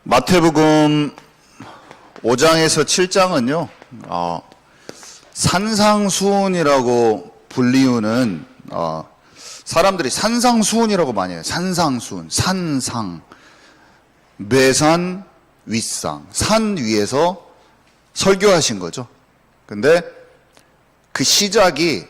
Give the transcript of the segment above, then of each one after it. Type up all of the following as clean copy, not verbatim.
마태복음 5장에서 7장은요, 산상수훈이라고 불리우는, 사람들이 산상수훈이라고 많이 해요. 산상수훈, 산상, 매산, 윗상, 산 위에서 설교하신 거죠. 근데 그 시작이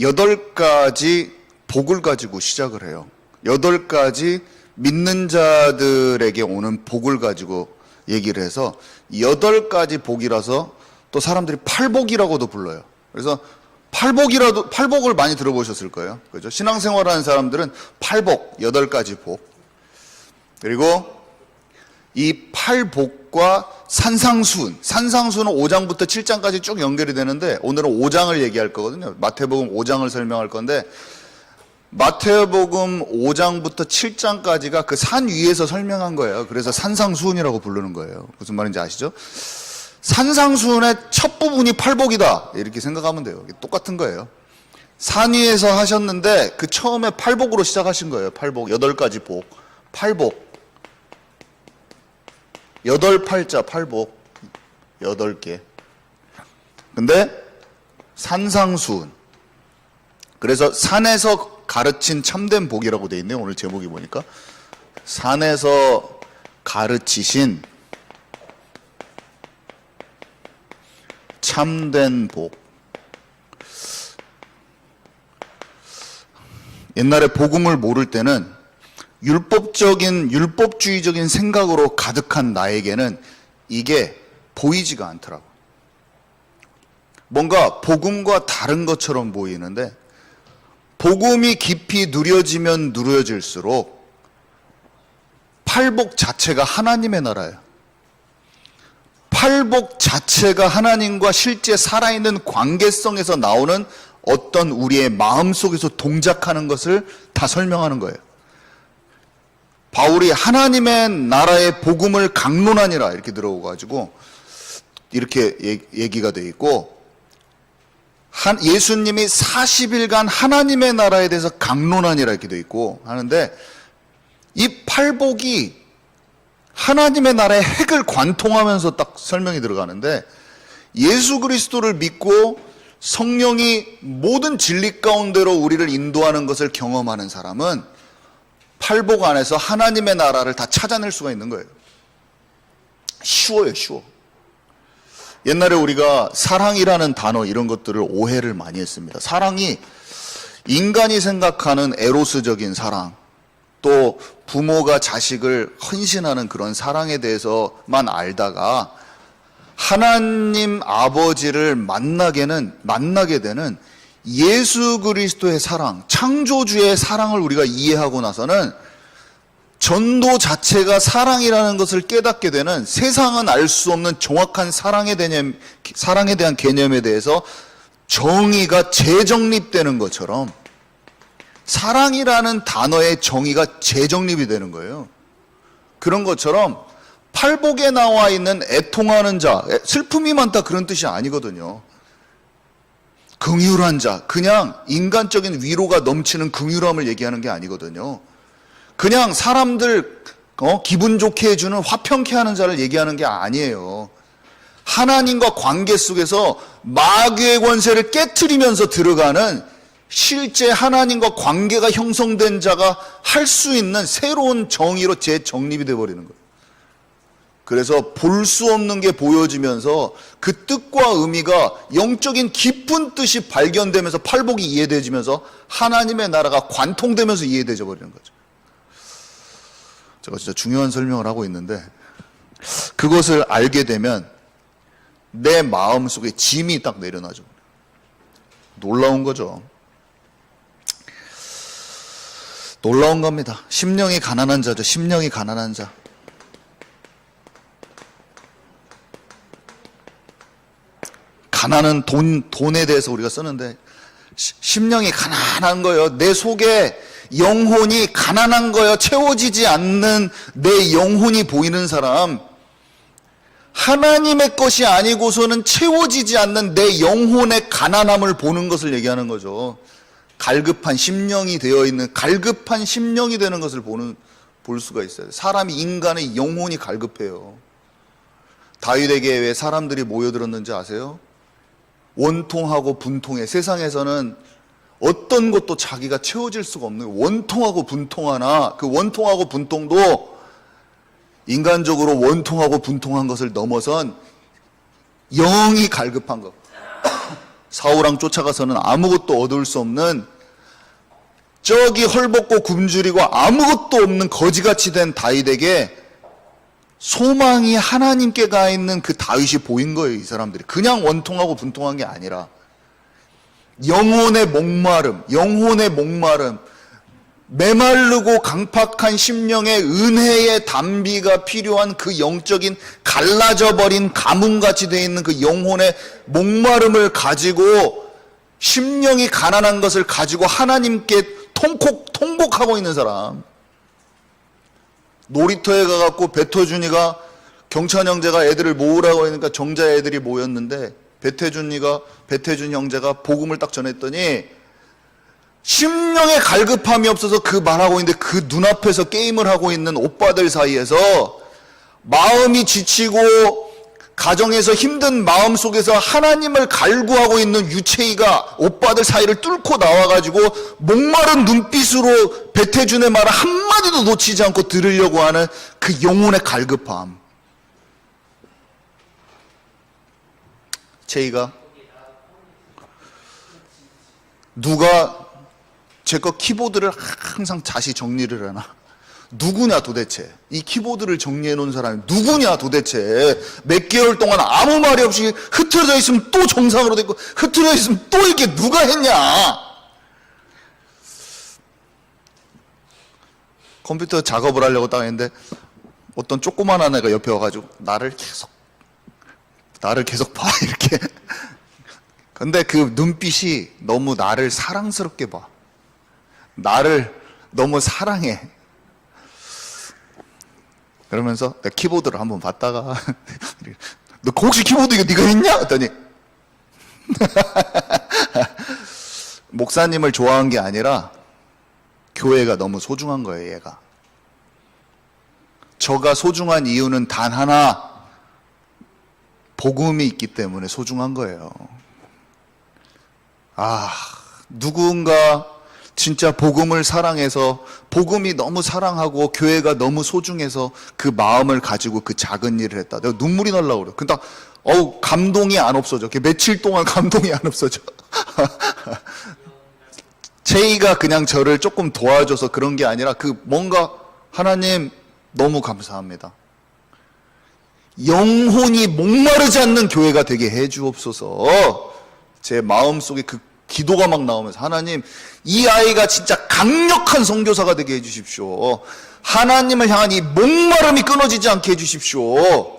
8가지 복을 가지고 시작을 해요. 8가지 믿는 자들에게 오는 복을 가지고 얘기를 해서 8가지 복이라서 또 사람들이 팔복이라고도 불러요. 그래서 팔복을 많이 들어보셨을 거예요. 그죠? 신앙생활 하는 사람들은 팔복, 8가지 복. 그리고 이 팔복과 산상수훈, 산상수훈은 5장부터 7장까지 쭉 연결이 되는데 오늘은 5장을 얘기할 거거든요. 마태복음 5장을 설명할 건데 마태복음 5장부터 7장까지가 그 산 위에서 설명한 거예요. 그래서 산상수훈이라고 부르는 거예요. 무슨 말인지 아시죠? 산상수훈의 첫 부분이 팔복이다 이렇게 생각하면 돼요. 똑같은 거예요. 산 위에서 하셨는데 그 처음에 팔복으로 시작하신 거예요. 팔복, 8가지 복, 팔복, 8팔자 팔복 8개. 근데 산상수훈, 그래서 산에서 가르친 참된 복이라고 돼 있네요. 오늘 제목이 보니까 산에서 가르치신 참된 복. 옛날에 복음을 모를 때는 율법주의적인 생각으로 가득한 나에게는 이게 보이지가 않더라고. 뭔가 복음과 다른 것처럼 보이는데 복음이 깊이 누려지면 누려질수록 팔복 자체가 하나님의 나라예요. 팔복 자체가 하나님과 실제 살아있는 관계성에서 나오는 어떤 우리의 마음속에서 동작하는 것을 다 설명하는 거예요. 바울이 하나님의 나라의 복음을 강론하니라 이렇게 들어오가지고 이렇게 얘기가 돼 있고, 예수님이 40일간 하나님의 나라에 대해서 강론하니라 이렇게 돼 있고 하는데, 이 팔복이 하나님의 나라의 핵을 관통하면서 딱 설명이 들어가는데, 예수 그리스도를 믿고 성령이 모든 진리 가운데로 우리를 인도하는 것을 경험하는 사람은 팔복 안에서 하나님의 나라를 다 찾아낼 수가 있는 거예요. 쉬워요, 쉬워. 옛날에 우리가 사랑이라는 단어 이런 것들을 오해를 많이 했습니다. 사랑이 인간이 생각하는 에로스적인 사랑, 또 부모가 자식을 헌신하는 그런 사랑에 대해서만 알다가 하나님 아버지를 만나게 되는 예수 그리스도의 사랑, 창조주의 사랑을 우리가 이해하고 나서는 전도 자체가 사랑이라는 것을 깨닫게 되는, 세상은 알 수 없는 정확한 사랑에 대한 개념에 대해서 정의가 재정립되는 것처럼 사랑이라는 단어의 정의가 재정립이 되는 거예요. 그런 것처럼 팔복에 나와 있는 애통하는 자, 슬픔이 많다 그런 뜻이 아니거든요. 긍휼한 자, 그냥 인간적인 위로가 넘치는 긍휼함을 얘기하는 게 아니거든요. 그냥 사람들 기분 좋게 해주는, 화평케 하는 자를 얘기하는 게 아니에요. 하나님과 관계 속에서 마귀의 권세를 깨트리면서 들어가는, 실제 하나님과 관계가 형성된 자가 할 수 있는 새로운 정의로 재정립이 되어버리는 거예요. 그래서 볼 수 없는 게 보여지면서 그 뜻과 의미가 영적인 깊은 뜻이 발견되면서 팔복이 이해되지면서 하나님의 나라가 관통되면서 이해되져 버리는 거죠. 제가 진짜 중요한 설명을 하고 있는데, 그것을 알게 되면 내 마음속에 짐이 딱 내려놔져. 놀라운 거죠. 놀라운 겁니다. 심령이 가난한 자죠. 심령이 가난한 자. 가난은 돈에 대해서 우리가 쓰는데, 심령이 가난한 거예요. 내 속에 영혼이 가난한 거예요. 채워지지 않는 내 영혼이 보이는 사람, 하나님의 것이 아니고서는 채워지지 않는 내 영혼의 가난함을 보는 것을 얘기하는 거죠. 갈급한 심령이 되어 있는, 갈급한 심령이 되는 것을 볼 수가 있어요. 사람이, 인간의 영혼이 갈급해요. 다윗에게 왜 사람들이 모여들었는지 아세요? 원통하고 분통해. 세상에서는 어떤 것도 자기가 채워질 수가 없는 원통하고 분통하나, 그 원통하고 분통도 인간적으로 원통하고 분통한 것을 넘어선 영이 갈급한 것. 사울왕 쫓아가서는 아무것도 얻을 수 없는, 저기 헐벗고 굶주리고 아무것도 없는 거지같이 된 다윗에게 소망이 하나님께 가 있는 그 다윗이 보인 거예요. 이 사람들이 그냥 원통하고 분통한 게 아니라 영혼의 목마름, 메마르고 강팍한 심령의 은혜의 담비가 필요한 그 영적인 갈라져 버린 가뭄같이 되어 있는 그 영혼의 목마름을 가지고, 심령이 가난한 것을 가지고 하나님께 통곡하고 있는 사람. 놀이터에 가갖고 배터준이가, 경찬 형제가 애들을 모으라고 하니까 정자 애들이 모였는데, 배태준 형제가 복음을 딱 전했더니 심령의 갈급함이 없어서 그 말하고 있는데, 그 눈앞에서 게임을 하고 있는 오빠들 사이에서 마음이 지치고 가정에서 힘든 마음 속에서 하나님을 갈구하고 있는 유채이가 오빠들 사이를 뚫고 나와가지고 목마른 눈빛으로 배태준의 말을 한마디도 놓치지 않고 들으려고 하는 그 영혼의 갈급함. 채이가, 누가 제 거 키보드를 항상 다시 정리를 하나? 누구냐 도대체? 이 키보드를 정리해 놓은 사람이 누구냐 도대체? 몇 개월 동안 아무 말이 없이 흐트러져 있으면 또 정상으로 됐고, 흐트러져 있으면 또 이렇게 누가 했냐? 컴퓨터 작업을 하려고 딱 했는데 어떤 조그만한 애가 옆에 와가지고 나를 계속 봐, 이렇게. 근데 그 눈빛이 너무 나를 사랑스럽게 봐. 나를 너무 사랑해. 그러면서 내가 키보드를 한번 봤다가 너 혹시 키보드 이거 네가 했냐? 했더니 목사님을 좋아한 게 아니라 교회가 너무 소중한 거예요. 얘가. 저가 소중한 이유는 단 하나, 복음이 있기 때문에 소중한 거예요. 누군가 진짜 복음을 사랑해서, 복음이 너무 사랑하고 교회가 너무 소중해서 그 마음을 가지고 그 작은 일을 했다. 내가 눈물이 날라고 그래. 근데 감동이 안 없어져. 며칠 동안 감동이 안 없어져. 제이가 그냥 저를 조금 도와줘서 그런 게 아니라, 그 뭔가, 하나님 너무 감사합니다. 영혼이 목마르지 않는 교회가 되게 해 주옵소서. 제 마음속에 그 기도가 막 나오면서, 하나님 이 아이가 진짜 강력한 선교사가 되게 해 주십시오. 하나님을 향한 이 목마름이 끊어지지 않게 해 주십시오.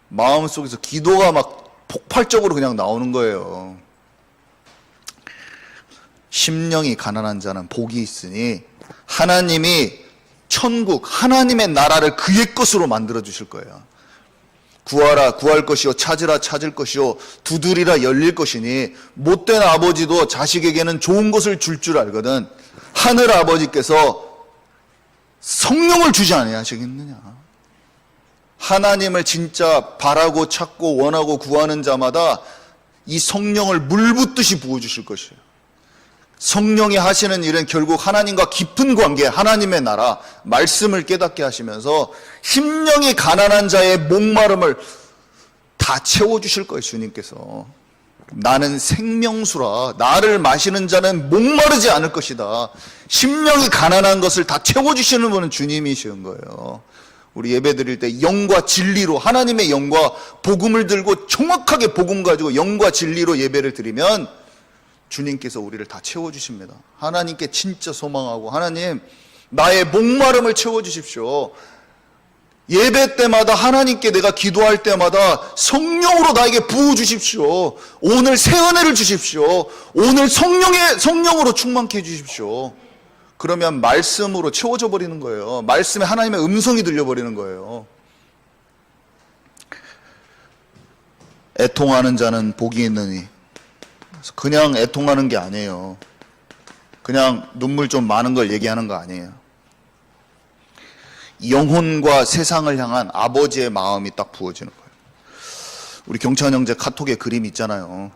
마음속에서 기도가 막 폭발적으로 그냥 나오는 거예요. 심령이 가난한 자는 복이 있으니 하나님이 천국, 하나님의 나라를 그의 것으로 만들어 주실 거예요. 구하라 구할 것이요, 찾으라 찾을 것이요, 두드리라 열릴 것이니 못된 아버지도 자식에게는 좋은 것을 줄 알거든 하늘 아버지께서 성령을 주지 아니하시겠느냐. 하나님을 진짜 바라고 찾고 원하고 구하는 자마다 이 성령을 물붓듯이 부어주실 것이에요. 성령이 하시는 일은 결국 하나님과 깊은 관계, 하나님의 나라, 말씀을 깨닫게 하시면서 심령이 가난한 자의 목마름을 다 채워주실 거예요. 주님께서 나는 생명수라, 나를 마시는 자는 목마르지 않을 것이다. 심령이 가난한 것을 다 채워주시는 분은 주님이신 거예요. 우리 예배 드릴 때 영과 진리로, 하나님의 영과 복음을 들고 정확하게 복음 가지고 영과 진리로 예배를 드리면 주님께서 우리를 다 채워주십니다. 하나님께 진짜 소망하고, 하나님 나의 목마름을 채워주십시오. 예배 때마다 하나님께 내가 기도할 때마다 성령으로 나에게 부어주십시오. 오늘 새 은혜를 주십시오. 오늘 성령으로 충만케 해주십시오. 그러면 말씀으로 채워져 버리는 거예요. 말씀에 하나님의 음성이 들려버리는 거예요. 애통하는 자는 복이 있느니, 그냥 애통하는 게 아니에요. 그냥 눈물 좀 많은 걸 얘기하는 거 아니에요. 영혼과 세상을 향한 아버지의 마음이 딱 부어지는 거예요. 우리 경찬 형제 카톡에 그림 있잖아요.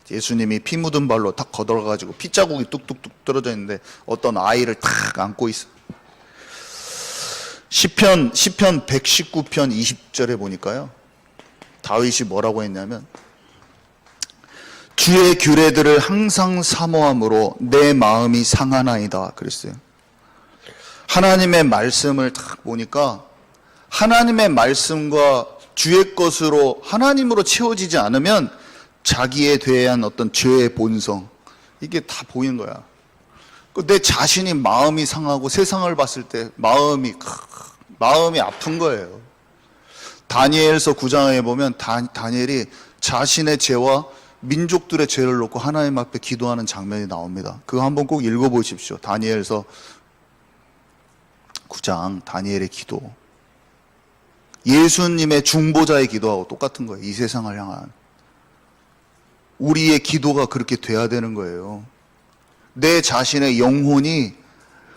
예수님이 피 묻은 발로 딱 걷어가지고 피자국이 뚝뚝뚝 떨어져 있는데 어떤 아이를 탁 안고 있어. 시편 119편 20절에 보니까요, 다윗이 뭐라고 했냐면, 주의 규례들을 항상 사모함으로 내 마음이 상하나이다 그랬어요. 하나님의 말씀을 딱 보니까 하나님의 말씀과 주의 것으로 하나님으로 채워지지 않으면 자기에 대한 어떤 죄의 본성, 이게 다 보이는 거야. 내 자신이 마음이 상하고 세상을 봤을 때 마음이 아픈 거예요. 다니엘서 9장에 보면 다니엘이 자신의 죄와 민족들의 죄를 놓고 하나님 앞에 기도하는 장면이 나옵니다. 그거 한번 꼭 읽어보십시오. 다니엘서 9장 다니엘의 기도. 예수님의 중보자의 기도하고 똑같은 거예요. 이 세상을 향한. 우리의 기도가 그렇게 돼야 되는 거예요. 내 자신의 영혼이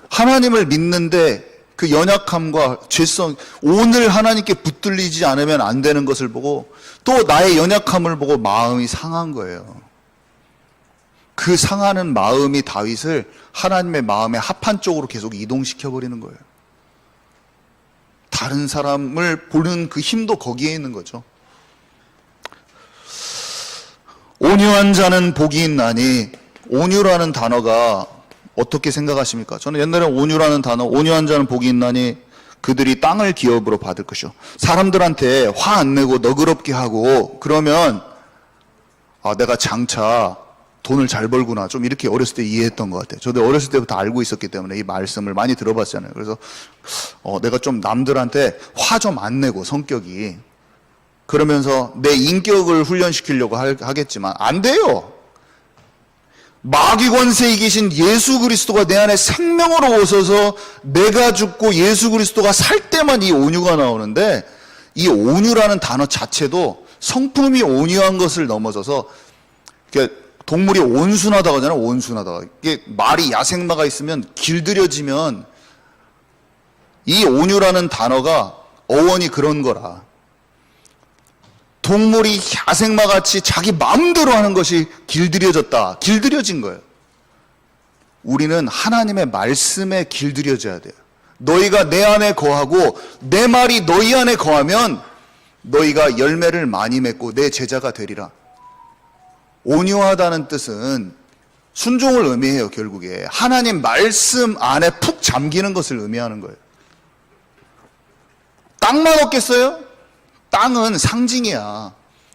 하나님을 믿는데 그 연약함과 죄성, 오늘 하나님께 붙들리지 않으면 안 되는 것을 보고 또 나의 연약함을 보고 마음이 상한 거예요. 그 상하는 마음이 다윗을 하나님의 마음의 합한 쪽으로 계속 이동시켜버리는 거예요. 다른 사람을 보는 그 힘도 거기에 있는 거죠. 온유한 자는 복이 있나니, 온유라는 단어가 어떻게 생각하십니까? 저는 옛날에 온유라는 단어, 온유한 자는 복이 있나니 그들이 땅을 기업으로 받을 것이요. 사람들한테 화 안 내고 너그럽게 하고 그러면 내가 장차 돈을 잘 벌구나, 좀 이렇게 어렸을 때 이해했던 것 같아요. 저도 어렸을 때부터 알고 있었기 때문에 이 말씀을 많이 들어봤잖아요. 그래서 내가 좀 남들한테 화 좀 안 내고 성격이, 그러면서 내 인격을 훈련시키려고 하겠지만 안 돼요. 마귀 권세에 이기신 예수 그리스도가 내 안에 생명으로 오셔서 내가 죽고 예수 그리스도가 살 때만 이 온유가 나오는데, 이 온유라는 단어 자체도 성품이 온유한 것을 넘어서서, 동물이 온순하다고 하잖아요. 온순하다. 이게 말이 야생마가 있으면 길들여지면, 이 온유라는 단어가 어원이 그런 거라. 동물이 야생마같이 자기 마음대로 하는 것이 길들여졌다. 길들여진 거예요. 우리는 하나님의 말씀에 길들여져야 돼요. 너희가 내 안에 거하고 내 말이 너희 안에 거하면 너희가 열매를 많이 맺고 내 제자가 되리라. 온유하다는 뜻은 순종을 의미해요. 결국에 하나님 말씀 안에 푹 잠기는 것을 의미하는 거예요. 땅만 얻겠어요? 땅은 상징이야.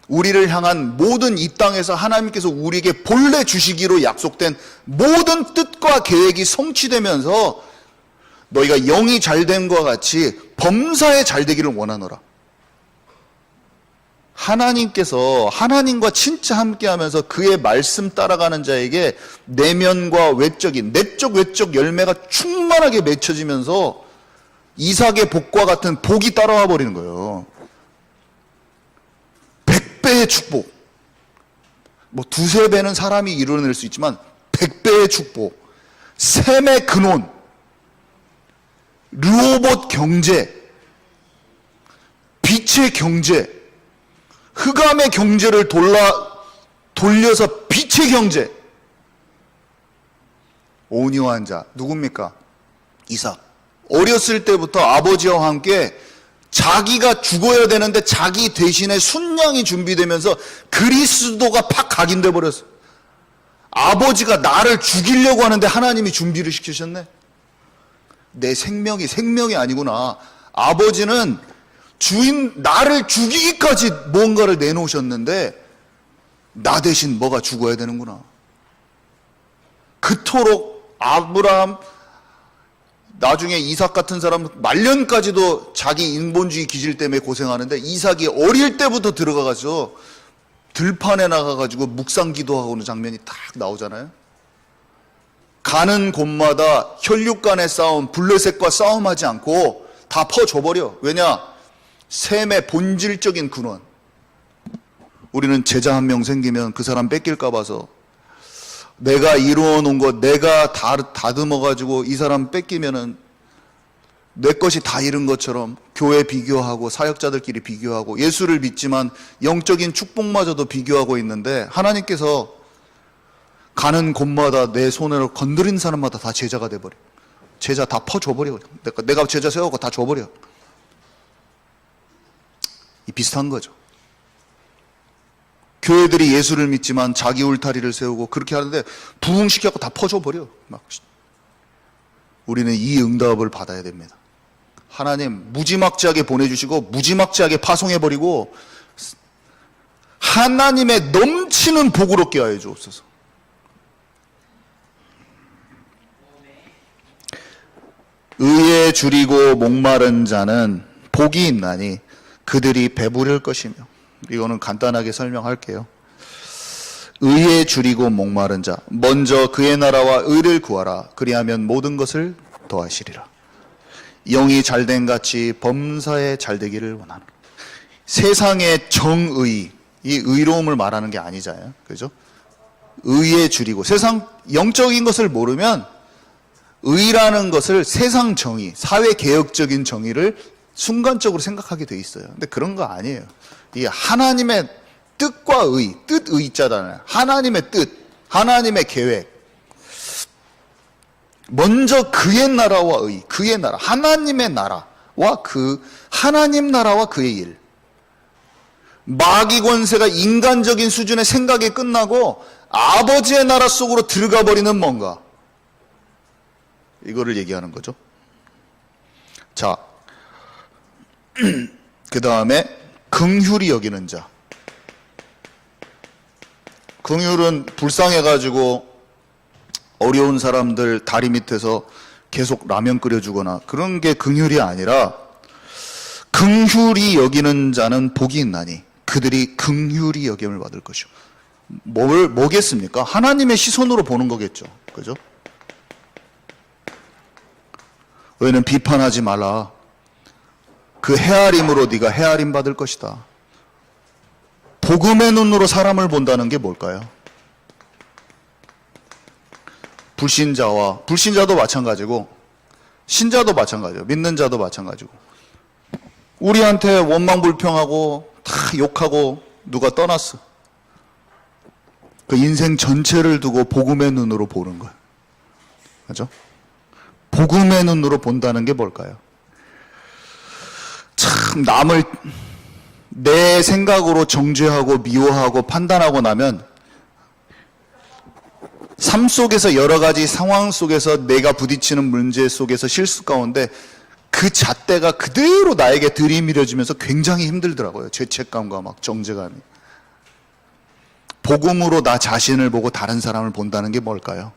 우리를 향한 모든 이 땅에서 하나님께서 우리에게 본래 주시기로 약속된 모든 뜻과 계획이 성취되면서 너희가 영이 잘된 것과 같이 범사에 잘되기를 원하노라. 하나님께서 하나님과 진짜 함께하면서 그의 말씀 따라가는 자에게 내면과 외적인, 내적 외적 열매가 충만하게 맺혀지면서 이삭의 복과 같은 복이 따라와 버리는 거예요. 100배의 축복. 두세 배는 사람이 이루어낼 수 있지만 100배의 축복, 셈의 근원, 르호봇 경제, 빛의 경제, 흑암의 경제를 돌려서 빛의 경제. 온유한 자 누굽니까? 이삭. 어렸을 때부터 아버지와 함께 자기가 죽어야 되는데 자기 대신에 순양이 준비되면서 그리스도가 팍 각인돼 버렸어. 아버지가 나를 죽이려고 하는데 하나님이 준비를 시키셨네. 내 생명이 아니구나. 아버지는 나를 죽이기까지 뭔가를 내놓으셨는데 나 대신 뭐가 죽어야 되는구나. 그토록 아브라함, 나중에 이삭 같은 사람은 말년까지도 자기 인본주의 기질 때문에 고생하는데, 이삭이 어릴 때부터 들어가서 들판에 나가가지고 묵상 기도하고 장면이 딱 나오잖아요. 가는 곳마다 혈육 간의 싸움, 블레셋과 싸움하지 않고 다 퍼줘버려. 왜냐? 셈의 본질적인 근원. 우리는 제자 한 명 생기면 그 사람 뺏길까 봐서 내가 이루어 놓은 것 내가 다듬어가지고 이 사람 뺏기면은 내 것이 다 잃은 것처럼 교회 비교하고 사역자들끼리 비교하고 예수를 믿지만 영적인 축복마저도 비교하고 있는데, 하나님께서 가는 곳마다 내 손으로 건드린 사람마다 다 제자가 돼버려. 제자 다 퍼줘버려. 내가 제자 세우고 다 줘버려. 이 비슷한 거죠. 교회들이 예수를 믿지만 자기 울타리를 세우고 그렇게 하는데 부흥시켜서 다 퍼줘버려. 막. 우리는 이 응답을 받아야 됩니다. 하나님 무지막지하게 보내주시고 무지막지하게 파송해버리고 하나님의 넘치는 복으로 깨하여 주옵소서. 의에 줄이고 목마른 자는 복이 있나니 그들이 배부를 것이며. 이거는 간단하게 설명할게요. 의에 줄이고 목마른 자, 먼저 그의 나라와 의를 구하라. 그리하면 모든 것을 더하시리라. 영이 잘된 같이 범사에 잘되기를 원하노라. 세상의 정의, 이 의로움을 말하는 게 아니잖아요. 그죠? 의에 줄이고, 세상 영적인 것을 모르면 의라는 것을 세상 정의, 사회개혁적인 정의를 순간적으로 생각하게 돼 있어요. 근데 그런 거 아니에요. 이 하나님의 뜻과 의, 뜻의자잖아요. 하나님의 뜻, 하나님의 계획. 먼저 그의 나라와 의, 그의 나라, 하나님의 나라와 하나님 나라와 그의 일. 마귀 권세가 인간적인 수준의 생각이 끝나고 아버지의 나라 속으로 들어가 버리는 뭔가. 이거를 얘기하는 거죠. 자, 그 다음에 긍휼히 여기는 자. 긍휼은 불쌍해가지고 어려운 사람들 다리 밑에서 계속 라면 끓여주거나 그런 게 긍휼이 아니라, 긍휼히 여기는 자는 복이 있나니 그들이 긍휼히 여김을 받을 것이요. 뭐겠습니까? 하나님의 시선으로 보는 거겠죠. 그죠? 너희는 비판하지 말라. 그 헤아림으로 네가 헤아림 받을 것이다. 복음의 눈으로 사람을 본다는 게 뭘까요? 불신자도 마찬가지고 신자도 마찬가지고 믿는 자도 마찬가지고, 우리한테 원망불평하고 다 욕하고 누가 떠났어. 그 인생 전체를 두고 복음의 눈으로 보는 거예요. 그죠? 복음의 눈으로 본다는 게 뭘까요? 참 남을 내 생각으로 정죄하고 미워하고 판단하고 나면 삶 속에서 여러 가지 상황 속에서 내가 부딪히는 문제 속에서 실수 가운데 그 잣대가 그대로 나에게 들이밀어지면서 굉장히 힘들더라고요. 죄책감과 막 정죄감이. 복음으로 나 자신을 보고 다른 사람을 본다는 게 뭘까요?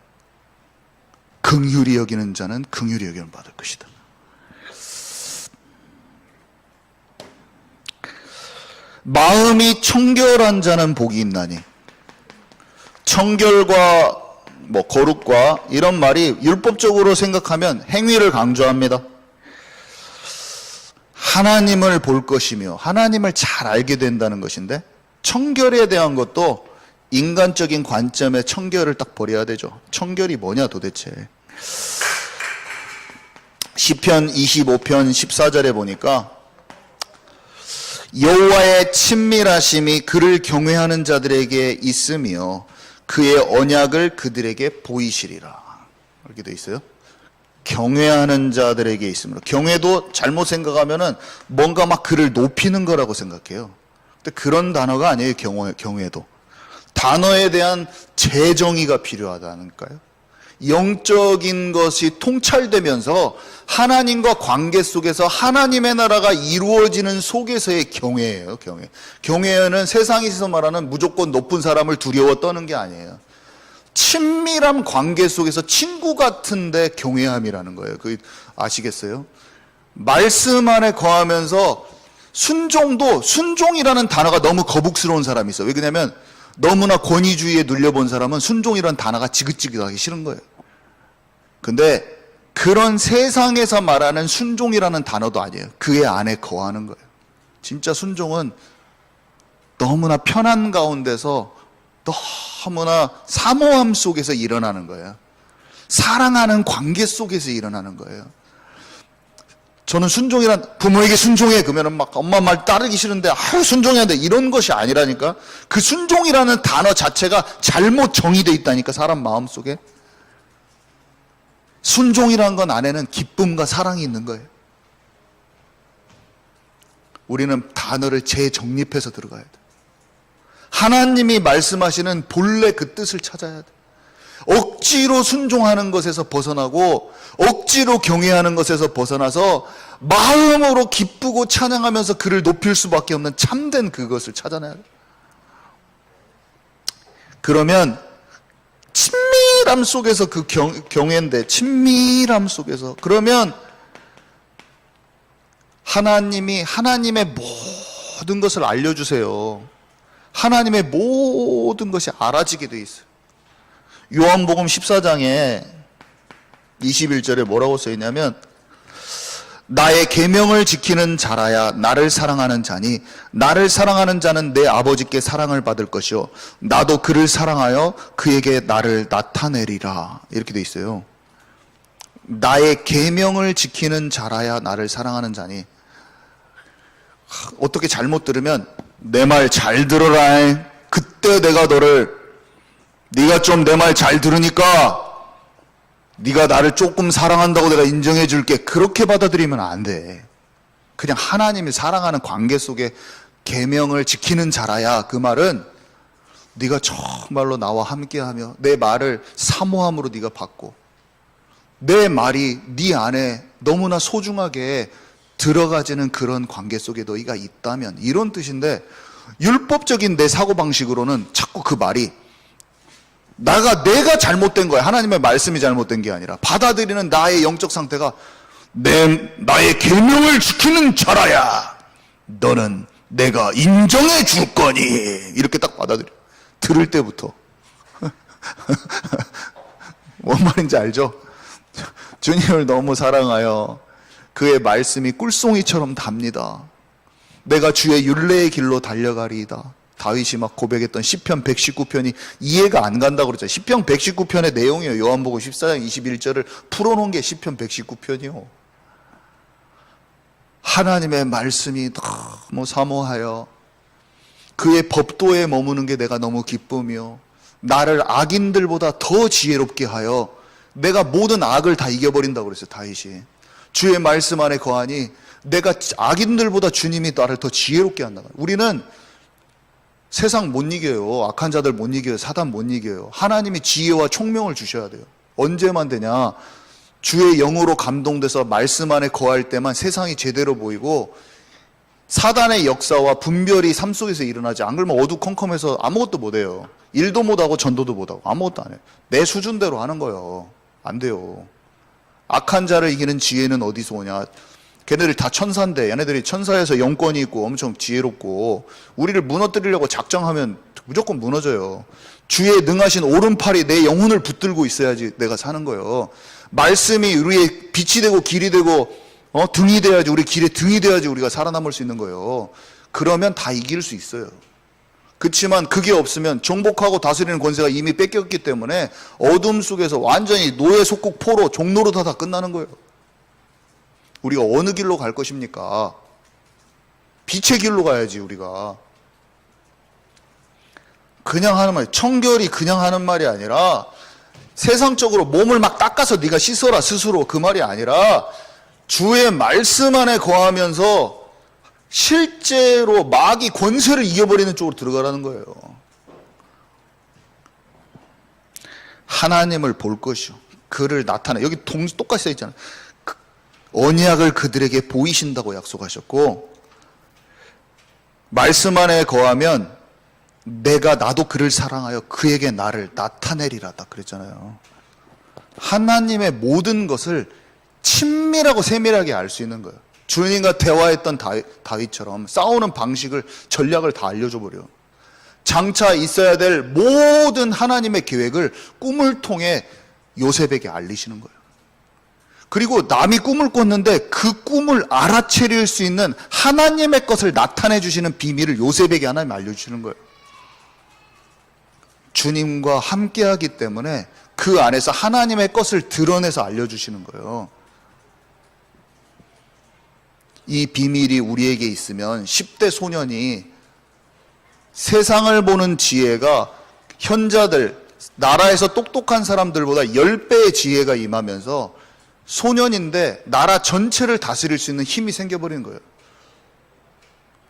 긍휼히 여기는 자는 긍휼히 여김을 받을 것이다. 마음이 청결한 자는 복이 있나니. 청결과 거룩과 이런 말이 율법적으로 생각하면 행위를 강조합니다. 하나님을 볼 것이며 하나님을 잘 알게 된다는 것인데, 청결에 대한 것도 인간적인 관점의 청결을 딱 버려야 되죠. 청결이 뭐냐 도대체. 시편 25편 14절에 보니까 여호와의 친밀하심이 그를 경외하는 자들에게 있으며 그의 언약을 그들에게 보이시리라. 이렇게 돼 있어요. 경외하는 자들에게 있으므로. 경외도 잘못 생각하면은 뭔가 막 그를 높이는 거라고 생각해요. 근데 그런 단어가 아니에요. 경외도. 단어에 대한 재정의가 필요하다니까요. 영적인 것이 통찰되면서 하나님과 관계 속에서 하나님의 나라가 이루어지는 속에서의 경외예요. 경외는 세상에서 말하는 무조건 높은 사람을 두려워 떠는 게 아니에요. 친밀한 관계 속에서 친구 같은데 경외함이라는 거예요. 그 아시겠어요? 말씀 안에 거하면서 순종이라는 단어가 너무 거북스러운 사람이 있어요. 왜냐면 너무나 권위주의에 눌려본 사람은 순종이라는 단어가 지긋지긋하기 싫은 거예요. 근데 그런 세상에서 말하는 순종이라는 단어도 아니에요. 그의 안에 거하는 거예요. 진짜 순종은 너무나 편한 가운데서 너무나 사모함 속에서 일어나는 거예요. 사랑하는 관계 속에서 일어나는 거예요. 저는 순종이란 부모에게 순종해 그러면은 막 엄마 말 따르기 싫은데 순종해야 돼 이런 것이 아니라니까. 그 순종이라는 단어 자체가 잘못 정의되어 있다니까 사람 마음속에. 순종이라는 건 안에는 기쁨과 사랑이 있는 거예요. 우리는 단어를 재정립해서 들어가야 돼. 하나님이 말씀하시는 본래 그 뜻을 찾아야 돼. 억지로 순종하는 것에서 벗어나고 억지로 경외하는 것에서 벗어나서 마음으로 기쁘고 찬양하면서 그를 높일 수밖에 없는 참된 그것을 찾아내야 돼. 그러면 친밀함 속에서 그 경외인데 친밀함 속에서 그러면 하나님이 하나님의 모든 것을 알려주세요. 하나님의 모든 것이 알아지게 돼 있어요. 요한복음 14장에 21절에 뭐라고 써있냐면 나의 계명을 지키는 자라야 나를 사랑하는 자니 나를 사랑하는 자는 내 아버지께 사랑을 받을 것이요 나도 그를 사랑하여 그에게 나를 나타내리라 이렇게 돼 있어요. 나의 계명을 지키는 자라야 나를 사랑하는 자니 어떻게 잘못 들으면 내 말 잘 들어라 그때 내가 너를 네가 좀 내 말 잘 들으니까 네가 나를 조금 사랑한다고 내가 인정해 줄게 그렇게 받아들이면 안 돼. 그냥 하나님이 사랑하는 관계 속에 계명을 지키는 자라야 그 말은 네가 정말로 나와 함께하며 내 말을 사모함으로 네가 받고 내 말이 네 안에 너무나 소중하게 들어가지는 그런 관계 속에 너희가 있다면 이런 뜻인데 율법적인 내 사고방식으로는 자꾸 그 말이 내가 잘못된 거야. 하나님의 말씀이 잘못된 게 아니라 받아들이는 나의 영적 상태가 나의 계명을 지키는 자라야 너는 내가 인정해 줄 거니 이렇게 딱 받아들여. 들을 때부터 뭔 말인지 알죠? 주님을 너무 사랑하여 그의 말씀이 꿀송이처럼 답니다. 내가 주의 율례의 길로 달려가리이다. 다윗이 막 고백했던 시편 119편이 이해가 안 간다고 그랬잖아요. 시편 119편의 내용이에요. 요한복음 14장 21절을 풀어놓은 게 시편 119편이요. 하나님의 말씀이 너무 사모하여 그의 법도에 머무는 게 내가 너무 기쁘며 나를 악인들보다 더 지혜롭게 하여 내가 모든 악을 다 이겨버린다고 그랬어요. 다윗이. 주의 말씀 안에 거하니 내가 악인들보다 주님이 나를 더 지혜롭게 한다. 우리는 세상 못 이겨요. 악한 자들 못 이겨요. 사단 못 이겨요. 하나님이 지혜와 총명을 주셔야 돼요. 언제만 되냐? 주의 영으로 감동돼서 말씀 안에 거할 때만 세상이 제대로 보이고 사단의 역사와 분별이 삶 속에서 일어나지. 안 그러면 어두컴컴해서 아무것도 못해요. 일도 못하고 전도도 못하고 아무것도 안 해요. 내 수준대로 하는 거예요. 안 돼요. 악한 자를 이기는 지혜는 어디서 오냐? 걔네들이 다 천사인데 얘네들이 천사에서 영권이 있고 엄청 지혜롭고 우리를 무너뜨리려고 작정하면 무조건 무너져요. 주의 능하신 오른팔이 내 영혼을 붙들고 있어야지 내가 사는 거예요. 말씀이 우리의 빛이 되고 길이 되고 등이 돼야지, 우리 길에 등이 돼야지 우리가 살아남을 수 있는 거예요. 그러면 다 이길 수 있어요. 그렇지만 그게 없으면 정복하고 다스리는 권세가 이미 뺏겼기 때문에 어둠 속에서 완전히 노예 속국 포로 종노릇 하다 끝나는 거예요. 우리가 어느 길로 갈 것입니까? 빛의 길로 가야지. 우리가 그냥 하는 말, 청결이 그냥 하는 말이 아니라 세상적으로 몸을 막 닦아서 네가 씻어라 스스로, 그 말이 아니라 주의 말씀 안에 거하면서 실제로 마귀 권세를 이겨버리는 쪽으로 들어가라는 거예요. 하나님을 볼 것이요 그를 나타내. 여기 똑같이 써 있잖아요. 언약을 그들에게 보이신다고 약속하셨고, 말씀 안에 거하면 나도 그를 사랑하여 그에게 나를 나타내리라 딱 그랬잖아요. 하나님의 모든 것을 친밀하고 세밀하게 알 수 있는 거예요. 주님과 대화했던 다윗처럼 싸우는 방식을, 전략을 다 알려줘 버려요. 장차 있어야 될 모든 하나님의 계획을 꿈을 통해 요셉에게 알리시는 거예요. 그리고 남이 꿈을 꿨는데 그 꿈을 알아채릴 수 있는 하나님의 것을 나타내 주시는 비밀을 요셉에게 하나님 알려주시는 거예요. 주님과 함께하기 때문에 그 안에서 하나님의 것을 드러내서 알려주시는 거예요. 이 비밀이 우리에게 있으면 10대 소년이 세상을 보는 지혜가 현자들, 나라에서 똑똑한 사람들보다 10배의 지혜가 임하면서 소년인데 나라 전체를 다스릴 수 있는 힘이 생겨버리는 거예요.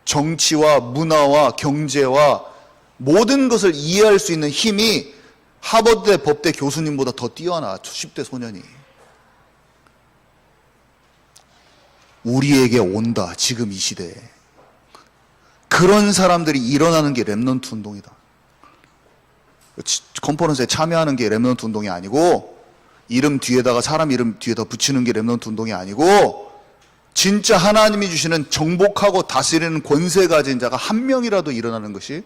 정치와 문화와 경제와 모든 것을 이해할 수 있는 힘이 하버드대 법대 교수님보다 더 뛰어나. 10대 소년이. 우리에게 온다. 지금 이 시대에. 그런 사람들이 일어나는 게 렘넌트 운동이다. 컨퍼런스에 참여하는 게 렘넌트 운동이 아니고, 이름 뒤에다가 사람 이름 뒤에다 붙이는 게 렘넌트 운동이 아니고, 진짜 하나님이 주시는 정복하고 다스리는 권세 가진 자가 한 명이라도 일어나는 것이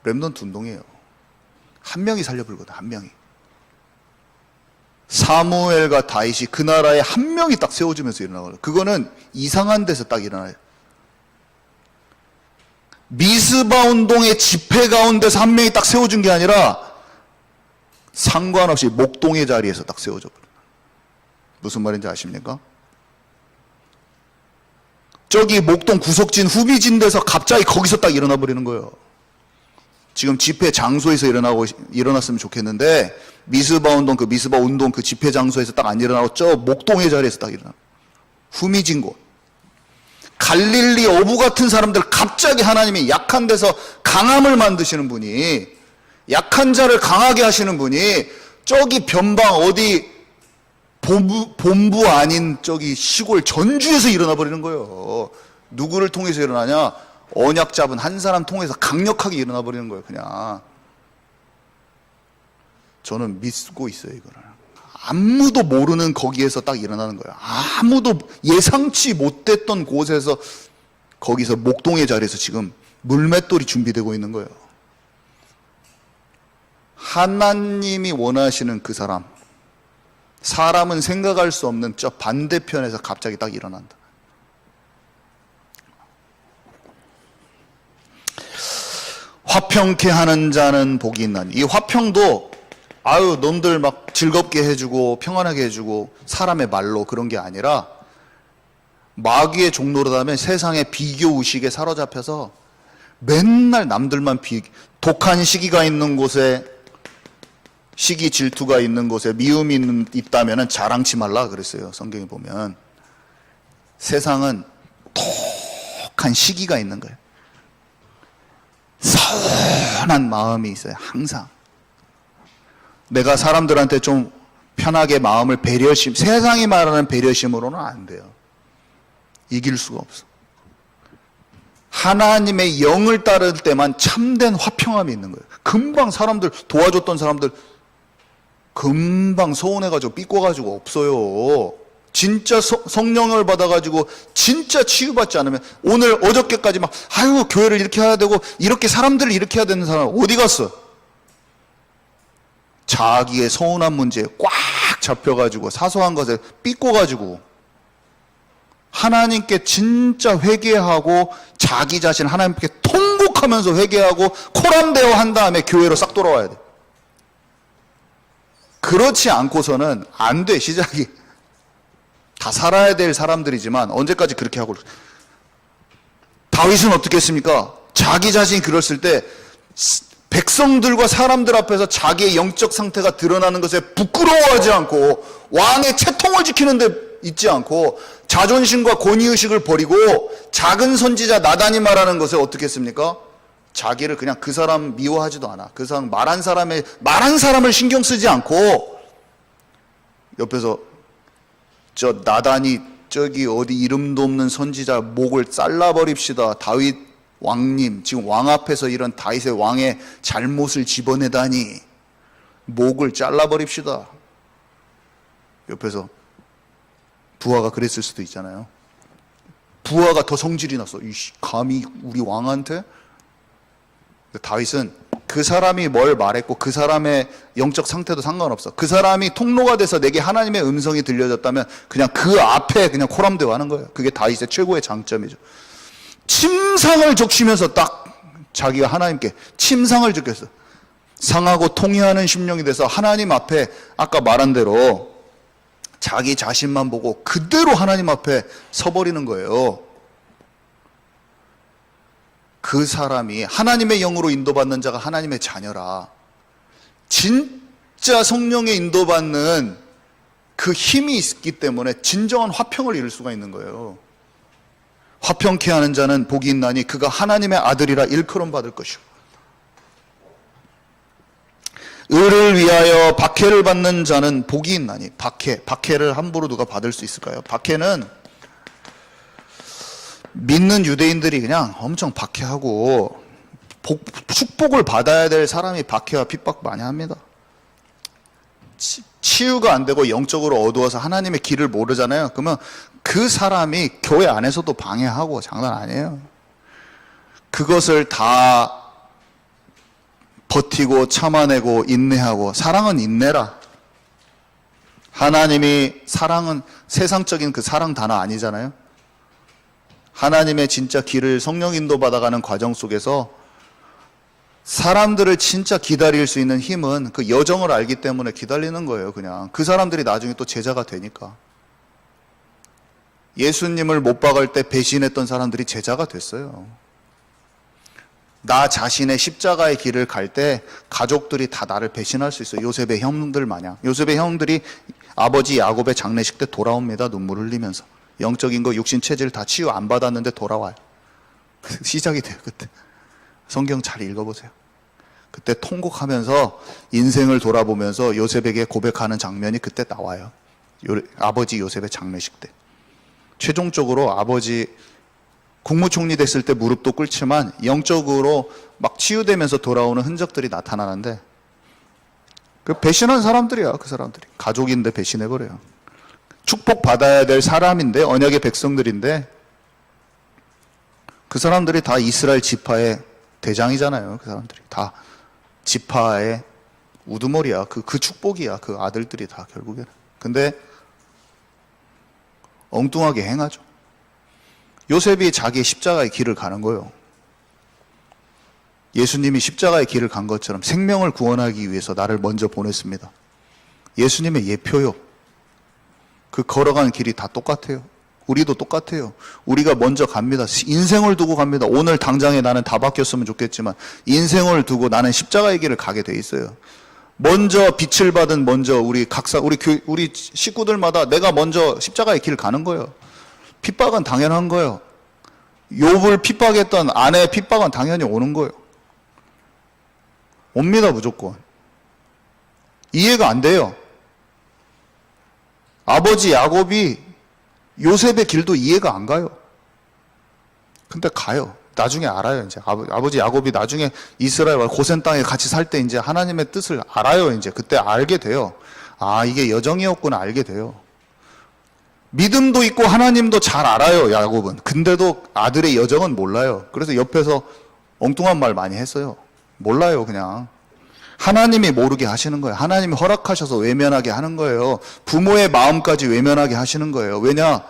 렘넌트 운동이에요. 한 명이 살려불거든. 한 명이. 사무엘과 다윗이 그 나라에 한 명이 딱 세워지면서 일어나거든요. 그거는 이상한 데서 딱 일어나요. 미스바 운동의 집회 가운데서 한 명이 딱 세워준 게 아니라 상관없이 목동의 자리에서 딱 세워져 버려요. 무슨 말인지 아십니까? 저기 목동 구석진 후비진 데서 갑자기 거기서 딱 일어나 버리는 거예요. 지금 집회 장소에서 일어났으면 좋겠는데, 미스바 운동, 그 미스바 운동 그 집회 장소에서 딱 안 일어나고 저 목동의 자리에서 딱 일어나. 후미진 곳. 갈릴리 어부 같은 사람들 갑자기 하나님이 약한 데서 강함을 만드시는 분이, 약한 자를 강하게 하시는 분이 저기 변방 어디 본부 아닌 저기 시골 전주에서 일어나 버리는 거예요. 누구를 통해서 일어나냐? 언약 잡은 한 사람 통해서 강력하게 일어나 버리는 거예요. 그냥. 저는 믿고 있어요. 이거를. 아무도 모르는 거기에서 딱 일어나는 거예요. 아무도 예상치 못했던 곳에서, 거기서 목동의 자리에서 지금 물맷돌이 준비되고 있는 거예요. 하나님이 원하시는 그 사람, 사람은 생각할 수 없는 저 반대편에서 갑자기 딱 일어난다. 화평케 하는 자는 복이 있나니. 이 화평도 아유 놈들 막 즐겁게 해주고 평안하게 해주고 사람의 말로 그런 게 아니라, 마귀의 종노릇하면 세상의 비교 의식에 사로잡혀서 맨날 남들만 독한 시기가 있는 곳에, 시기 질투가 있는 곳에 미움이 있다면 자랑치 말라 그랬어요. 성경에 보면. 세상은 독한 시기가 있는 거예요. 서운한 마음이 있어요. 항상. 내가 사람들한테 좀 편하게 마음을 배려심, 세상이 말하는 배려심으로는 안 돼요. 이길 수가 없어. 하나님의 영을 따를 때만 참된 화평함이 있는 거예요. 금방 사람들, 도와줬던 사람들 금방 서운해가지고 삐꿔가지고 없어요. 진짜 성령을 받아가지고 진짜 치유받지 않으면, 오늘 어저께까지 막 아유 교회를 이렇게 해야 되고 이렇게 사람들을 이렇게 해야 되는 사람 어디 갔어? 자기의 서운한 문제에 꽉 잡혀가지고 사소한 것에 삐꿔가지고, 하나님께 진짜 회개하고 자기 자신 하나님께 통곡하면서 회개하고 코람대어 한 다음에 교회로 싹 돌아와야 돼. 그렇지 않고서는 안 돼. 시작이 다 살아야 될 사람들이지만 언제까지 그렇게 하고. 다윗은 어떻게 했습니까? 자기 자신이 그랬을 때 백성들과 사람들 앞에서 자기의 영적 상태가 드러나는 것에 부끄러워하지 않고, 왕의 채통을 지키는 데 있지 않고, 자존심과 권위의식을 버리고 작은 선지자 나단이 말하는 것에 어떻게 했습니까? 자기를 그냥 그 사람 미워하지도 않아. 그 사람 말한 사람을 신경 쓰지 않고, 옆에서 저 나단이 저기 어디 이름도 없는 선지자 목을 잘라버립시다. 다윗 왕님, 지금 왕 앞에서 이런 다윗의 왕의 잘못을 집어내다니 목을 잘라버립시다. 옆에서 부하가 그랬을 수도 있잖아요. 부하가 더 성질이 났어. 이씨, 감히 우리 왕한테? 다윗은 그 사람이 뭘 말했고 그 사람의 영적 상태도 상관없어. 그 사람이 통로가 돼서 내게 하나님의 음성이 들려졌다면 그냥 그 앞에 그냥 코람대어 하는 거예요. 그게 다윗의 최고의 장점이죠. 침상을 적시면서 딱 자기가 하나님께 침상을 적겠어. 상하고 통회하는 심령이 돼서 하나님 앞에 아까 말한 대로 자기 자신만 보고 그대로 하나님 앞에 서버리는 거예요. 그 사람이 하나님의 영으로 인도받는 자가 하나님의 자녀라. 진짜 성령의 인도받는 그 힘이 있기 때문에 진정한 화평을 이룰 수가 있는 거예요. 화평케 하는 자는 복이 있나니 그가 하나님의 아들이라 일컬음 받을 것이요. 의를 위하여 박해를 받는 자는 복이 있나니. 박해를 함부로 누가 받을 수 있을까요? 박해는 믿는 유대인들이 그냥 엄청 박해하고 축복을 받아야 될 사람이 박해와 핍박 많이 합니다. 치유가 안 되고 영적으로 어두워서 하나님의 길을 모르잖아요. 그러면 그 사람이 교회 안에서도 방해하고 장난 아니에요. 그것을 다 버티고 참아내고 인내하고. 사랑은 인내라. 하나님이 사랑은 세상적인 그 사랑 단어 아니잖아요. 하나님의 진짜 길을 성령 인도 받아가는 과정 속에서 사람들을 진짜 기다릴 수 있는 힘은 그 여정을 알기 때문에 기다리는 거예요. 그냥 그 사람들이 나중에 또 제자가 되니까. 예수님을 못 박을 때 배신했던 사람들이 제자가 됐어요. 나 자신의 십자가의 길을 갈 때 가족들이 다 나를 배신할 수 있어요. 요셉의 형들 마냥. 요셉의 형들이 아버지 야곱의 장례식 때 돌아옵니다. 눈물 흘리면서. 영적인 거 육신 체질 다 치유 안 받았는데 돌아와요. 시작이 돼요. 그때 성경 잘 읽어보세요. 그때 통곡하면서 인생을 돌아보면서 요셉에게 고백하는 장면이 그때 나와요. 아버지 요셉의 장례식 때. 최종적으로 아버지 국무총리 됐을 때 무릎도 꿇지만 영적으로 막 치유되면서 돌아오는 흔적들이 나타나는데, 그 배신한 사람들이야. 그 사람들이 가족인데 배신해버려요. 축복받아야 될 사람인데, 언약의 백성들인데, 그 사람들이 다 이스라엘 지파의 대장이잖아요. 그 사람들이 다 지파의 우두머리야. 그 축복이야. 그 아들들이 다 결국에는. 근데 엉뚱하게 행하죠. 요셉이 자기 십자가의 길을 가는 거예요. 예수님이 십자가의 길을 간 것처럼 생명을 구원하기 위해서 나를 먼저 보냈습니다. 예수님의 예표요. 그 걸어가는 길이 다 똑같아요. 우리도 똑같아요. 우리가 먼저 갑니다. 인생을 두고 갑니다. 오늘 당장에 나는 다 바뀌었으면 좋겠지만 인생을 두고 나는 십자가의 길을 가게 돼 있어요. 먼저 빛을 받은 우리 식구들마다 내가 먼저 십자가의 길을 가는 거예요. 핍박은 당연한 거예요. 욥을 핍박했던 아내의 핍박은 당연히 오는 거예요. 옵니다, 무조건. 이해가 안 돼요. 아버지 야곱이 요셉의 길도 이해가 안 가요. 근데 가요. 나중에 알아요. 이제 아버지 야곱이 나중에 이스라엘과 고센 땅에 같이 살 때 이제 하나님의 뜻을 알아요. 이제 그때 알게 돼요. 아, 이게 여정이었구나 알게 돼요. 믿음도 있고 하나님도 잘 알아요, 야곱은. 근데도 아들의 여정은 몰라요. 그래서 옆에서 엉뚱한 말 많이 했어요. 몰라요, 그냥. 하나님이 모르게 하시는 거예요. 하나님이 허락하셔서 외면하게 하는 거예요. 부모의 마음까지 외면하게 하시는 거예요. 왜냐?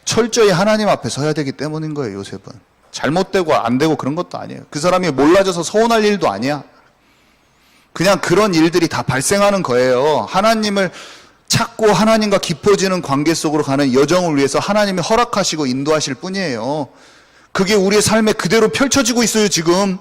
철저히 하나님 앞에 서야 되기 때문인 거예요, 요셉은. 잘못되고 안 되고 그런 것도 아니에요. 그 사람이 몰라져서 서운할 일도 아니야. 그냥 그런 일들이 다 발생하는 거예요. 하나님을 찾고 하나님과 깊어지는 관계 속으로 가는 여정을 위해서 하나님이 허락하시고 인도하실 뿐이에요. 그게 우리의 삶에 그대로 펼쳐지고 있어요, 지금.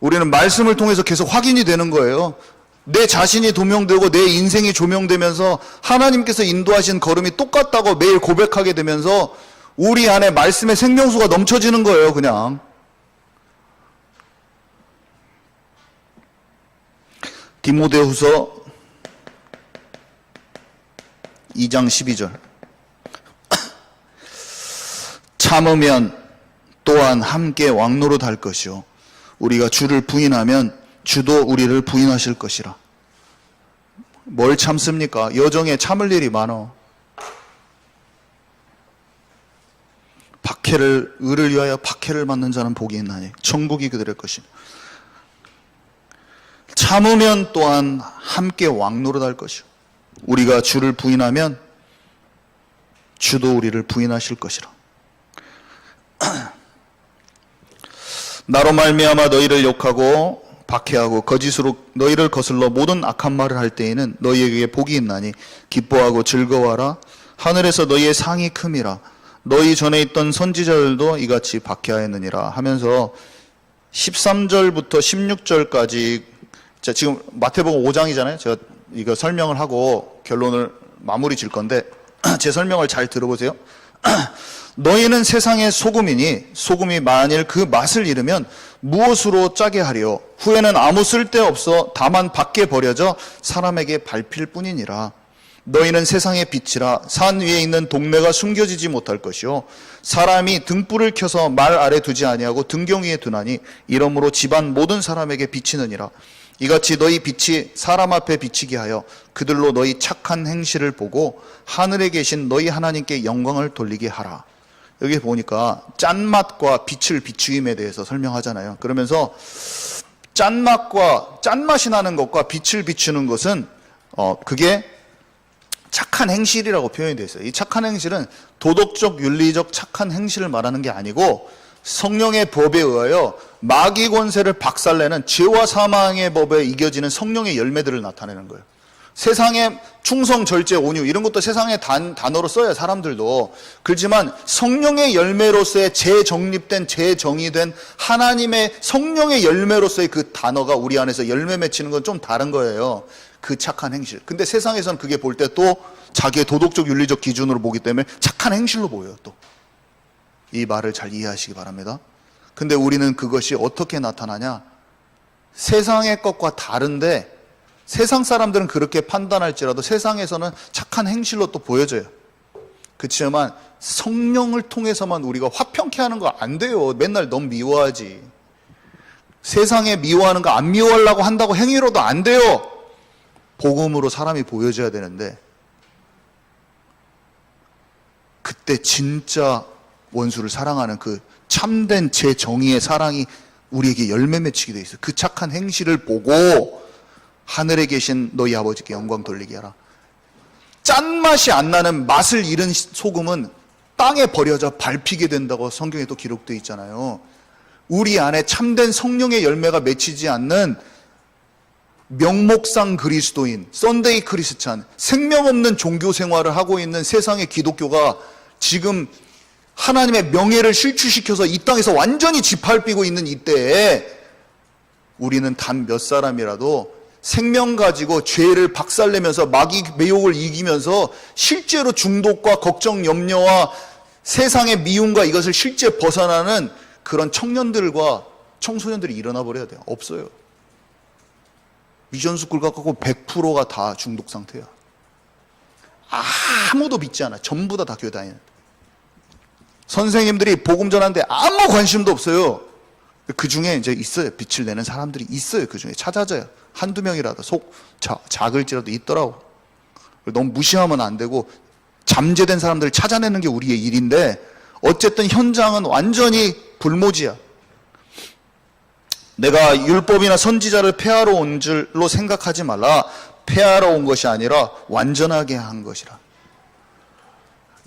우리는 말씀을 통해서 계속 확인이 되는 거예요. 내 자신이 도명되고 내 인생이 조명되면서 하나님께서 인도하신 걸음이 똑같다고 매일 고백하게 되면서 우리 안에 말씀의 생명수가 넘쳐지는 거예요, 그냥. 디모데후서 2장 12절. 참으면 또한 함께 왕노릇 할 것이요 우리가 주를 부인하면 주도 우리를 부인하실 것이라. 뭘 참습니까? 여정에 참을 일이 많어. 의를 위하여 박해를 받는 자는 복이 있나니 천국이 그들의 것이니. 참으면 또한 함께 왕노릇 할 것이요 우리가 주를 부인하면 주도 우리를 부인하실 것이라. 나로 말미암아 너희를 욕하고 박해하고 거짓으로 너희를 거슬러 모든 악한 말을 할 때에는 너희에게 복이 있나니 기뻐하고 즐거워하라. 하늘에서 너희의 상이 큼이라. 너희 전에 있던 선지자들도 이같이 박해하였느니라 하면서 13절부터 16절까지, 자, 지금 마태복음 5장이잖아요. 제가 이거 설명을 하고 결론을 마무리 질 건데 제 설명을 잘 들어보세요. 너희는 세상의 소금이니 소금이 만일 그 맛을 잃으면 무엇으로 짜게 하리요? 후에는 아무 쓸데없어 다만 밖에 버려져 사람에게 밟힐 뿐이니라. 너희는 세상의 빛이라. 산 위에 있는 동네가 숨겨지지 못할 것이요 사람이 등불을 켜서 말 아래 두지 아니하고 등경 위에 두나니 이러므로 집안 모든 사람에게 비치느니라. 이같이 너희 빛이 사람 앞에 비치게 하여 그들로 너희 착한 행실을 보고 하늘에 계신 너희 하나님께 영광을 돌리게 하라. 여기 보니까 짠맛과 빛을 비추임에 대해서 설명하잖아요. 그러면서 짠맛이 나는 것과 빛을 비추는 것은 그게 착한 행실이라고 표현이 되어 있어요. 이 착한 행실은 도덕적, 윤리적 착한 행실을 말하는 게 아니고 성령의 법에 의하여 마귀 권세를 박살내는 죄와 사망의 법에 이겨지는 성령의 열매들을 나타내는 거예요. 세상에 충성, 절제, 온유 이런 것도 세상의 단어로 써요. 사람들도. 그렇지만 성령의 열매로서의 재정립된, 재정의된 하나님의 성령의 열매로서의 그 단어가 우리 안에서 열매 맺히는 건 좀 다른 거예요. 그 착한 행실. 근데 세상에서는 그게 볼 때 또 자기의 도덕적, 윤리적 기준으로 보기 때문에 착한 행실로 보여요. 또 이 말을 잘 이해하시기 바랍니다. 근데 우리는 그것이 어떻게 나타나냐? 세상의 것과 다른데 세상 사람들은 그렇게 판단할지라도 세상에서는 착한 행실로 또 보여져요. 그렇지만 성령을 통해서만 우리가 화평케 하는 거 안 돼요. 맨날 넌 미워하지. 세상에 미워하는 거 안 미워하려고 한다고 행위로도 안 돼요. 복음으로 사람이 보여줘야 되는데 그때 진짜 원수를 사랑하는 그 참된 제 정의의 사랑이 우리에게 열매 맺히게 돼 있어요. 그 착한 행실을 보고 하늘에 계신 너희 아버지께 영광 돌리게 하라. 짠맛이 안 나는 맛을 잃은 소금은 땅에 버려져 밟히게 된다고 성경에 또 기록되어 있잖아요. 우리 안에 참된 성령의 열매가 맺히지 않는 명목상 그리스도인, 썬데이 크리스찬, 생명 없는 종교 생활을 하고 있는 세상의 기독교가 지금 하나님의 명예를 실추시켜서 이 땅에서 완전히 짓밟히고 있는 이때에 우리는 단 몇 사람이라도 생명 가지고 죄를 박살내면서 마귀 매혹을 이기면서 실제로 중독과 걱정, 염려와 세상의 미움과 이것을 실제 벗어나는 그런 청년들과 청소년들이 일어나 버려야 돼요. 없어요. 미션스쿨 가고 100%가 다 중독 상태야. 아무도 믿지 않아. 전부 다 교회 다니는. 선생님들이 복음 전하는데 아무 관심도 없어요. 그 중에 이제 있어요. 빛을 내는 사람들이 있어요. 그 중에 찾아져요. 한두 명이라도 작을지라도 있더라고. 너무 무시하면 안 되고 잠재된 사람들을 찾아내는 게 우리의 일인데 어쨌든 현장은 완전히 불모지야. 내가 율법이나 선지자를 폐하러 온 줄로 생각하지 말라. 폐하러 온 것이 아니라 완전하게 한 것이라.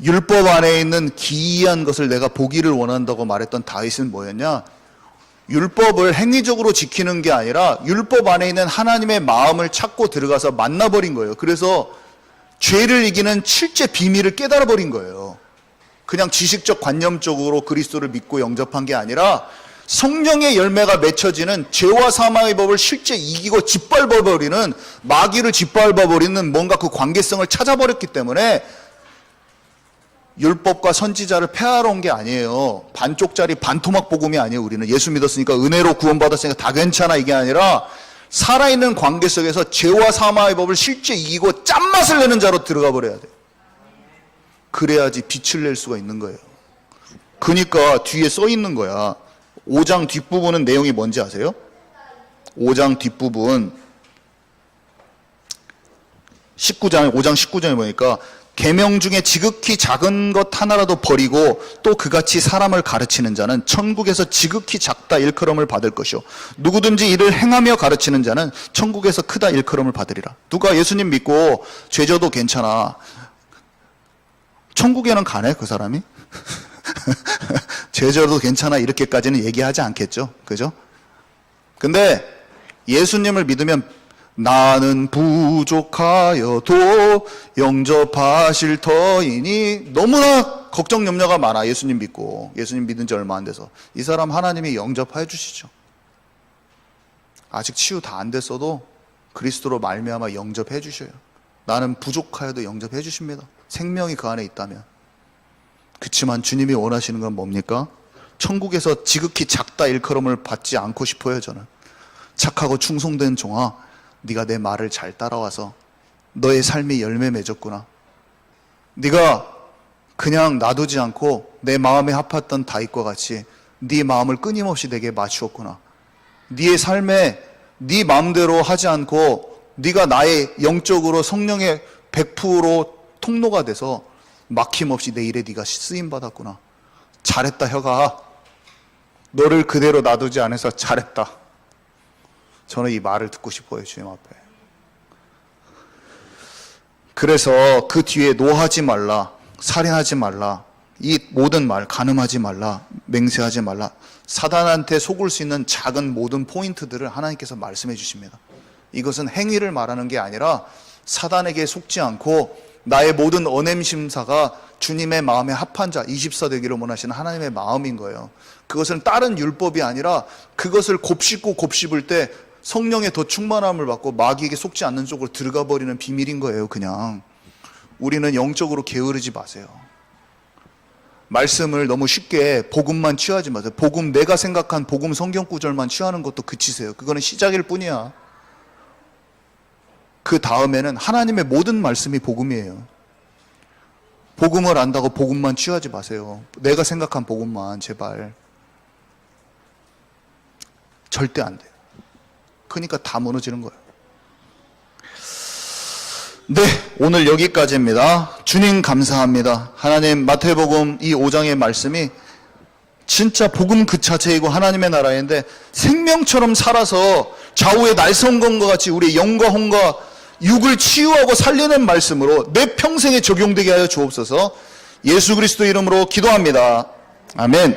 율법 안에 있는 기이한 것을 내가 보기를 원한다고 말했던 다윗은 뭐였냐? 율법을 행위적으로 지키는 게 아니라 율법 안에 있는 하나님의 마음을 찾고 들어가서 만나버린 거예요. 그래서 죄를 이기는 실제 비밀을 깨달아버린 거예요. 그냥 지식적 관념적으로 그리스도를 믿고 영접한 게 아니라 성령의 열매가 맺혀지는 죄와 사망의 법을 실제 이기고 짓밟아버리는, 마귀를 짓밟아버리는 뭔가 그 관계성을 찾아버렸기 때문에 율법과 선지자를 폐하러 온 게 아니에요. 반쪽짜리 반토막 복음이 아니에요. 우리는 예수 믿었으니까, 은혜로 구원받았으니까 다 괜찮아, 이게 아니라 살아있는 관계 속에서 죄와 사망의 법을 실제 이기고 짠맛을 내는 자로 들어가 버려야 돼요. 그래야지 빛을 낼 수가 있는 거예요. 그러니까 뒤에 써 있는 거야. 5장 뒷부분은 내용이 뭔지 아세요? 5장 뒷부분 5장 19절에 보니까 계명 중에 지극히 작은 것 하나라도 버리고 또 그같이 사람을 가르치는 자는 천국에서 지극히 작다 일컬음을 받을 것이요 누구든지 이를 행하며 가르치는 자는 천국에서 크다 일컬음을 받으리라. 누가 예수님 믿고 죄져도 괜찮아, 천국에는 가네 그 사람이? 죄져도 괜찮아 이렇게까지는 얘기하지 않겠죠, 그죠? 근데 예수님을 믿으면 나는 부족하여도 영접하실 터이니, 너무나 걱정 염려가 많아. 예수님 믿고, 예수님 믿은 지 얼마 안 돼서. 이 사람 하나님이 영접해 주시죠. 아직 치유 다 안 됐어도 그리스도로 말미암아 영접해 주셔요. 나는 부족하여도 영접해 주십니다. 생명이 그 안에 있다면. 그렇지만 주님이 원하시는 건 뭡니까? 천국에서 지극히 작다 일컬음을 받지 않고 싶어요. 저는 착하고 충성된 종아, 네가 내 말을 잘 따라와서 너의 삶이 열매 맺었구나. 네가 그냥 놔두지 않고 내 마음에 합했던 다윗과 같이 네 마음을 끊임없이 내게 맞추었구나. 네의 삶에 네 마음대로 하지 않고 네가 나의 영적으로 성령의 100% 통로가 돼서 막힘없이 내 일에 네가 쓰임받았구나. 잘했다 혀가. 너를 그대로 놔두지 않아서 잘했다. 저는 이 말을 듣고 싶어요. 주님 앞에. 그래서 그 뒤에 노하지 말라, 살인하지 말라, 이 모든 말, 간음하지 말라, 맹세하지 말라, 사단한테 속을 수 있는 작은 모든 포인트들을 하나님께서 말씀해 주십니다. 이것은 행위를 말하는 게 아니라 사단에게 속지 않고 나의 모든 언행심사가 주님의 마음에 합한 자, 24 되기를 원하시는 하나님의 마음인 거예요. 그것은 다른 율법이 아니라 그것을 곱씹고 곱씹을 때 성령의 더 충만함을 받고 마귀에게 속지 않는 쪽으로 들어가 버리는 비밀인 거예요. 그냥 우리는 영적으로 게으르지 마세요. 말씀을 너무 쉽게 복음만 취하지 마세요. 복음, 내가 생각한 복음 성경 구절만 취하는 것도 그치세요. 그거는 시작일 뿐이야. 그 다음에는 하나님의 모든 말씀이 복음이에요. 복음을 안다고 복음만 취하지 마세요. 내가 생각한 복음만, 제발. 절대 안 돼요. 그러니까 다 무너지는 거예요. 네, 오늘 여기까지입니다. 주님 감사합니다. 하나님, 마태복음 이 5장의 말씀이 진짜 복음 그 자체이고 하나님의 나라인데 생명처럼 살아서 좌우의 날성검과 같이 우리의 영과 혼과 육을 치유하고 살리는 말씀으로 내 평생에 적용되게 하여 주옵소서. 예수 그리스도 이름으로 기도합니다. 아멘.